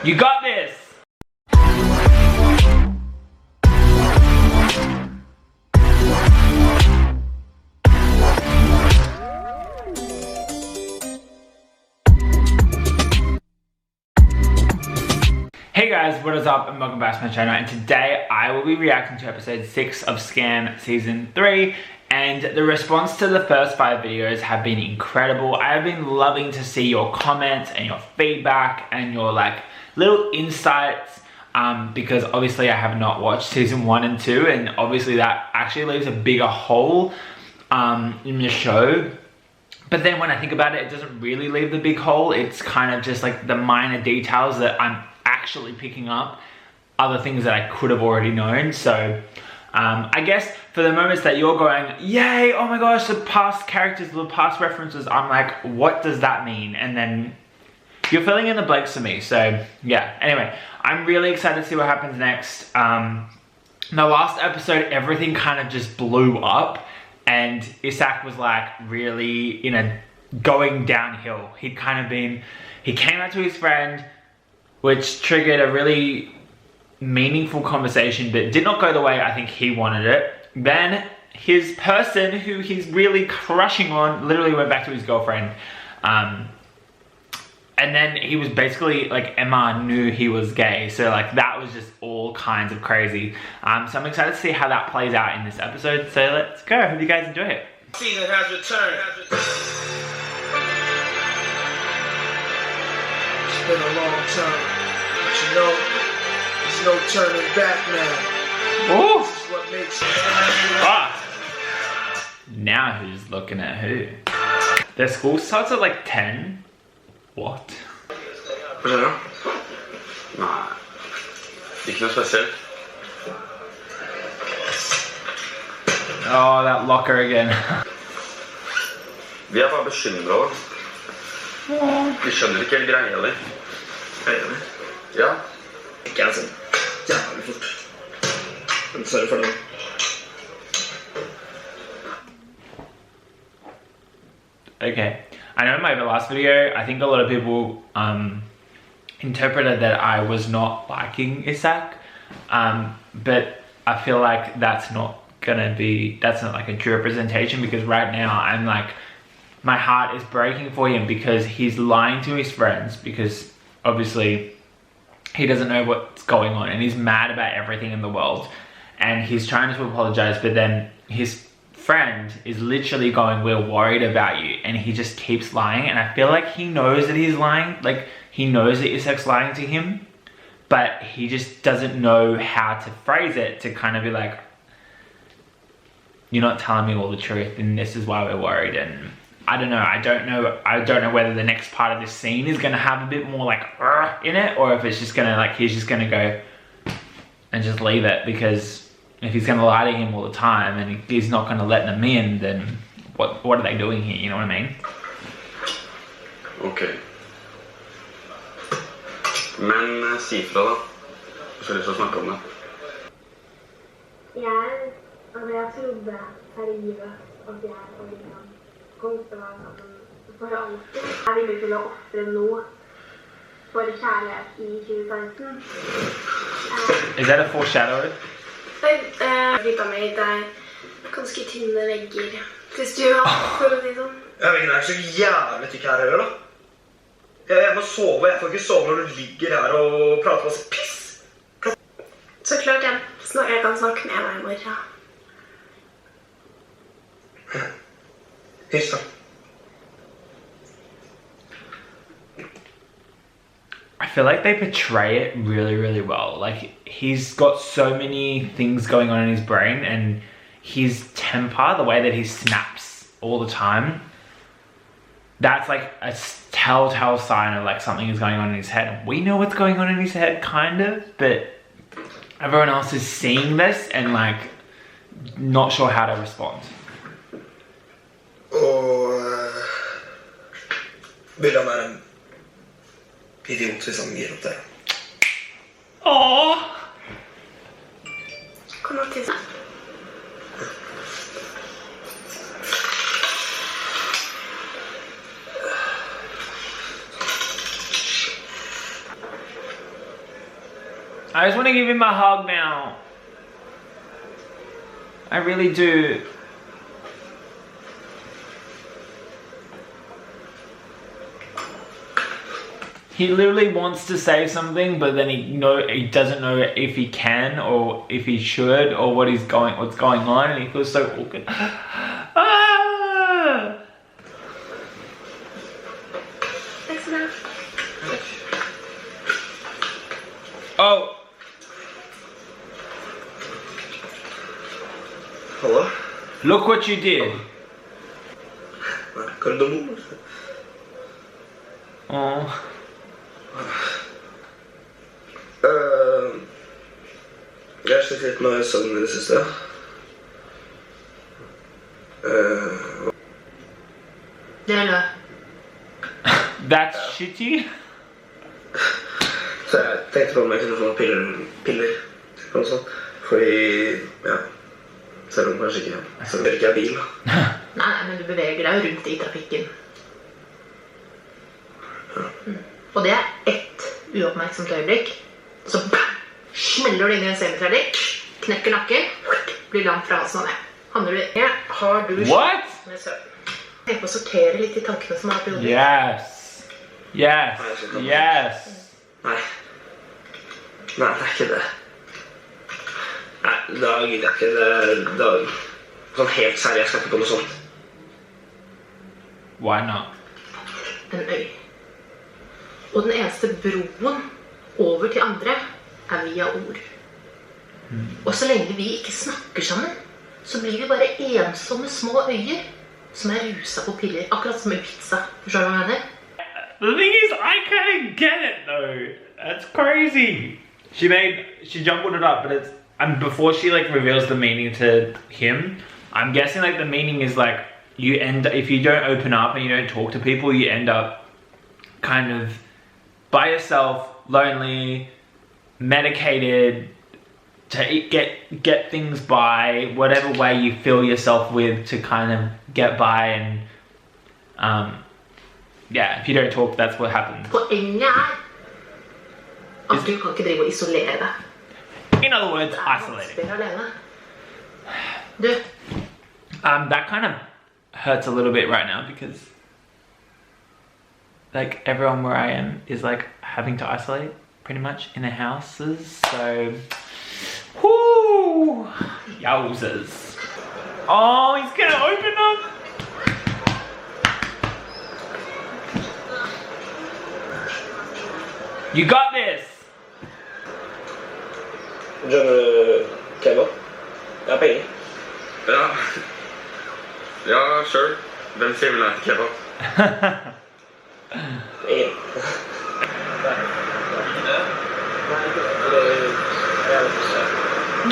You got this! Hey guys, what is up and welcome back to my channel, and today I will be reacting to episode 6 of SKAM season 3, and the response to the first 5 videos have been incredible. I have been loving to see your comments and your feedback and your like little insights because obviously I have not watched season 1 and 2, and obviously that actually leaves a bigger hole in the show. But then when I think about it, it doesn't really leave the big hole. It's kind of just like the minor details that I'm actually picking up, other things that I could have already known. So I guess for the moments that you're going, yay, oh my gosh, the past characters, the past references, I'm like, what does that mean? And then you're filling in the blanks for me. So yeah, anyway, I'm really excited to see what happens next. The last episode, everything kind of just blew up, and ISAK was like really, going downhill. He came out to his friend, which triggered a really meaningful conversation, but did not go the way I think he wanted it. Then his person who he's really crushing on literally went back to his girlfriend. And then he was basically like, Emma knew he was gay. So like that was just all kinds of crazy. So I'm excited to see how that plays out in this episode. So let's go. Hope you guys enjoy it. Season has returned. It's been a long time. But you know, there's no turning back now. Ooh. This is what makes it. Now who's looking at who? Their school starts at like 10. What? Hva skjer da? Nei, ikke noe spesielt. Oh, that locker again. Vi bare bekymret over. Vi skjønner ikke helt greia di. Greia di? Ja. Ikke altså jævlig fort. Men sorry for det. Okay. I know in my last video, I think a lot of people interpreted that I was not liking ISAK, but I feel like that's not like a true representation, because right now I'm like, my heart is breaking for him because he's lying to his friends, because obviously he doesn't know what's going on and he's mad about everything in the world, and he's trying to apologize, but then his friend is literally going, we're worried about you, and he just keeps lying. And I feel like he knows that he's lying, like he knows that ISAK's lying to him, but he just doesn't know how to phrase it to kind of be like, you're not telling me all the truth and this is why we're worried. And I don't know whether the next part of this scene is gonna have a bit more like in it, or if it's just gonna like, he's just gonna go and just leave it, because if he's going to lie to him all the time and he's not going to let them in, then what are they doing here? You know what I mean? Ok. Men si fra da. Så har jeg lyst til å snakke om det. Jeg trodde seriøst at jeg og William kom til å være sammen for alltid. Jeg ville til å offre noe for kjærlighet i 2016. Is that a foreshadow? Rypa mi, det ganske tynne vegger til stua, for å si sånn. Jeg er så jævlig tykk her heller da. Jeg må sove, jeg får ikke sove når du ligger her og prater masse piss. Så klart jeg kan snakke med meg i morgen. Hyss da. I feel like they portray it really, really well. Like, he's got so many things going on in his brain, and his temper, the way that he snaps all the time, that's like a telltale sign of like something is going on in his head. We know what's going on in his head, kind of, but everyone else is seeing this and like not sure how to respond. Og William en idiot hvis han gir opp det. Åh! Kom nå til. I just want to give him a hug now. I really do. He literally wants to say something, but then he doesn't know if he can or if he should or what's going on, and he feels so awkward. Ah! Thanks enough. Oh. Halla? Look what you did. Kardemom. Oh. Jeg har slitt litt med søvnen i det siste. Det er det. That's shitty. Så jeg tenkte på om jeg kunne få noen piller eller noe sånt. Fordi, ja, selv om kanskje ikke, selv om det ikke er bil. Nei, men du beveger deg jo rundt i trafikken. Og det er ett uoppmerksomt øyeblikk. Så smeller du inn i en semitrailer, knekker nakken, blir langt fra halsen av det. Handler du det, har du What? med søvn. Tenk på å sortere litt i tankene som er på hodet. Yes. Yes. Yes. Nei. Nei, det er ikke det. Nei, da gidder jeg ikke det. Sånn helt seriøst, jeg skal ikke på noe sånt. Why not? En øy. Og den eneste broen over til andre er via ord. Og så lenge vi ikke snakker sammen, så blir vi bare ensomme små øyer som er rusa på piller, akkurat som en pizza. Forstår du hva jeg mener? The thing is, I kind of get it though. That's crazy. She jumbled it up, but and before she like reveals the meaning to him, I'm guessing like the meaning is like if you don't open up and you don't talk to people, you end up kind of by yourself, lonely, medicated, to get things by whatever way you fill yourself with to kind of get by, and yeah, if you don't talk, that's what happens. Poenget er at du kan ikke drive og isolere deg. In other words, isolating. Det er alene. Du, that kind of hurts a little bit right now because like everyone where I am is like having to isolate pretty much in their houses, so whoo, yowzers. Oh, he's gonna open up. You got this. Skjønner kebab? Jeg har penger. Ja, sure. Hvem sier vel nei til kebab? Ingen.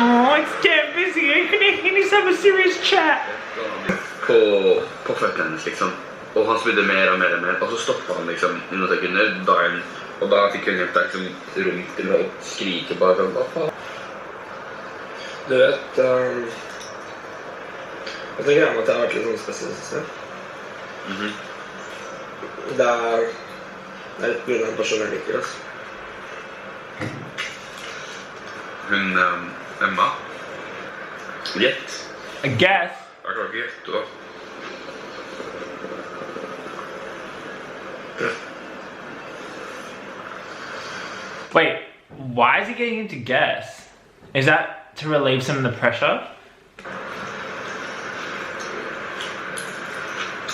Oh, it's damn busy. Can he have a serious chat? På føttene hennes, liksom. Og han spydde mer og mer og mer. Og så stoppet han liksom i noen sekunder. Og da fikk hun hjelp liksom rom til å skrike bare. Hva faen? Du vet, jeg tenker gjerne at jeg har vært litt sånn spesialist. Det er litt på grunn av en person jeg liker, altså. Hun, Emma. Gjett. I guess. Jeg klarer ikke gjette da. Wait, why is he getting into guess? Is that to relieve some of the pressure?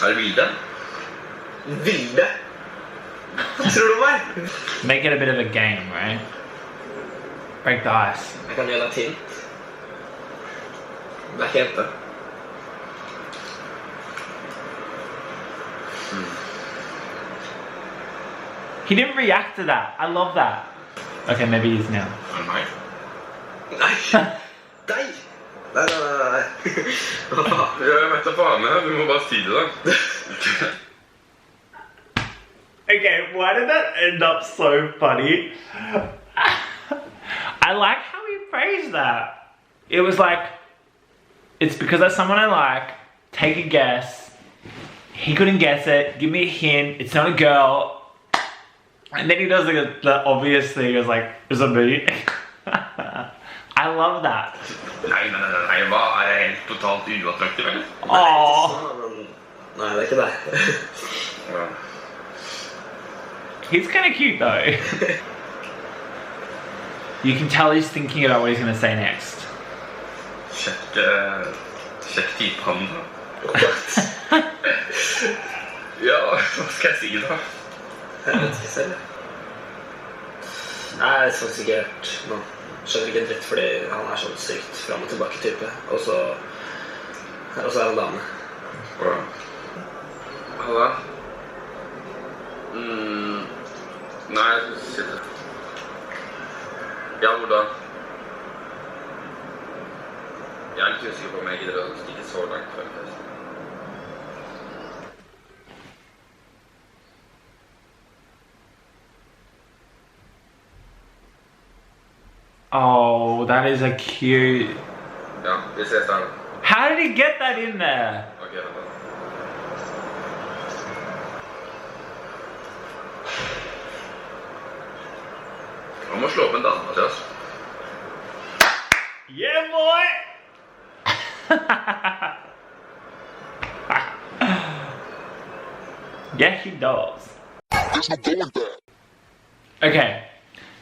Er det Vilde? Vilde? Hva tror du meg? Make it a bit of a game, right? Break the ice. Jeg kan gjøre deg til. Det er ikke jente. He didn't react to that. I love that. Okay, maybe he's now. Er det meg? Nei! Deg! Nei. Hva faen? Ja, jeg vet da faen, du må bare si det da. Okay, why did that end up so funny? I like how he phrased that. It was like, it's because that's someone I like, take a guess. He couldn't guess it, give me a hint, it's not a girl. And then he does the obvious thing, it's like, is it me? I love that. Nei, hva? Er jeg helt totalt uattraktiv, eller? Aww. Nei, det er ikke det. Ja. He's kind of cute though. You can tell he's thinking about what he's going to say next. Kjekk type han da. Ja, hva skal jeg si da? Jeg vet ikke selv. Nei, jeg vet faktisk ikke helt nå. Skjønner ikke en dritt fordi han er sånn sykt frem og tilbake type. Og så er han dame. Ja. Halla? Nei, shit. Ja, hvor da? Jeg er litt usikker på om jeg gidder å stikke så langt før først. Oh, that is a cute... Ja, vi ses der da. How did he get that in there? Ok, vent da. Han må slå opp en dame, Mathias. Yeah, boy! Yeah, he does. There's no going back. Okay,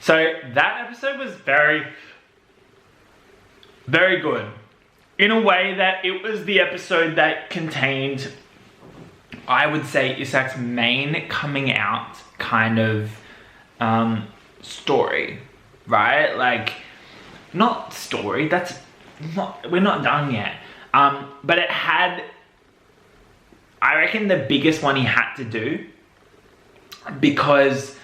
so that episode was very good. In a way that it was the episode that contained, I would say, ISAK's main coming out kind of story, right? Like, not story, we're not done yet. But it had, I reckon, the biggest one he had to do, because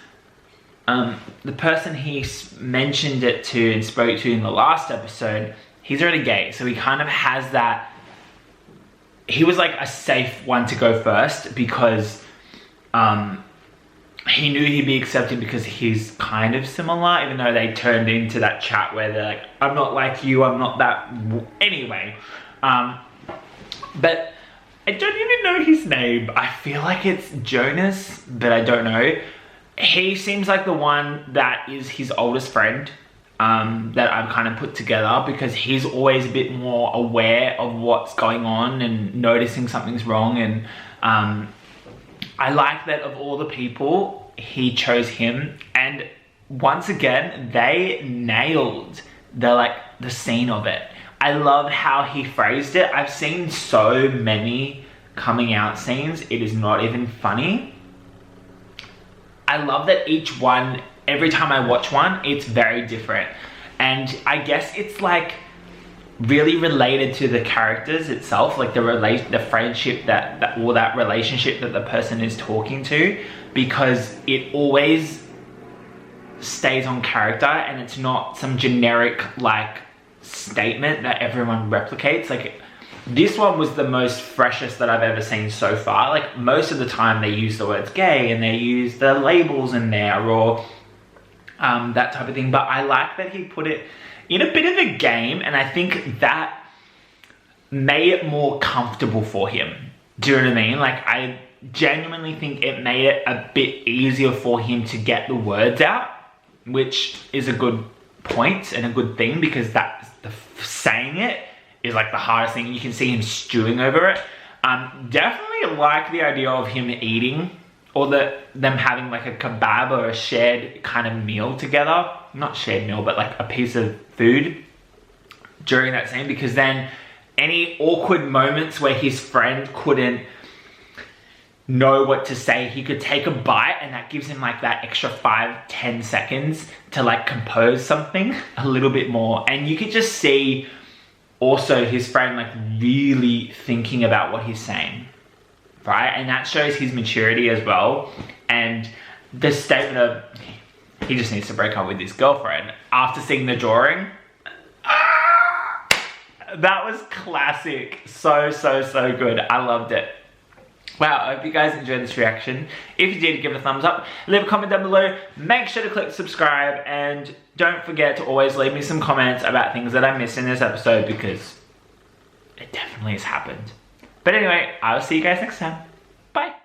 the person he mentioned it to and spoke to in the last episode, he's already gay, so he kind of has that. He was like a safe one to go first because he knew he'd be accepted because he's kind of similar, even though they turned into that chat where they're like, I'm not like you, I'm not that. Anyway, but I don't even know his name. I feel like it's Jonas, but I don't know. He seems like the one that is his oldest friend that I've kind of put together, because he's always a bit more aware of what's going on and noticing something's wrong. And I like that of all the people, he chose him. And once again, they nailed the scene of it. I love how he phrased it. I've seen so many coming out scenes, it is not even funny. I love that each one, every time I watch one, it's very different. And I guess it's like really related to the characters itself, like the friendship or that relationship that the person is talking to, because it always stays on character and it's not some generic like statement that everyone replicates. Like, this one was the most freshest that I've ever seen so far. Like, most of the time they use the words gay and they use the labels in there or that type of thing. But I like that he put it in a bit of a game, and I think that made it more comfortable for him. Do you know what I mean? Like, I genuinely think it made it a bit easier for him to get the words out, which is a good point and a good thing, because saying it is like the hardest thing. You can see him stewing over it. Definitely like the idea of him eating, or them having like a kebab or a shared kind of meal together. Not shared meal, but like a piece of food during that scene, because then any awkward moments where his friend couldn't know what to say, he could take a bite, and that gives him like that extra 5-10 seconds to like compose something a little bit more. And you could just see also his friend like really thinking about what he's saying, right? And that shows his maturity as well. And the statement of he just needs to break up with his girlfriend after seeing the drawing, that was classic. So good. I loved it. Wow, I hope you guys enjoyed this reaction. If you did, give it a thumbs up, leave a comment down below, make sure to click subscribe, and don't forget to always leave me some comments about things that I missed in this episode, because it definitely has happened. But anyway, I'll see you guys next time. Bye.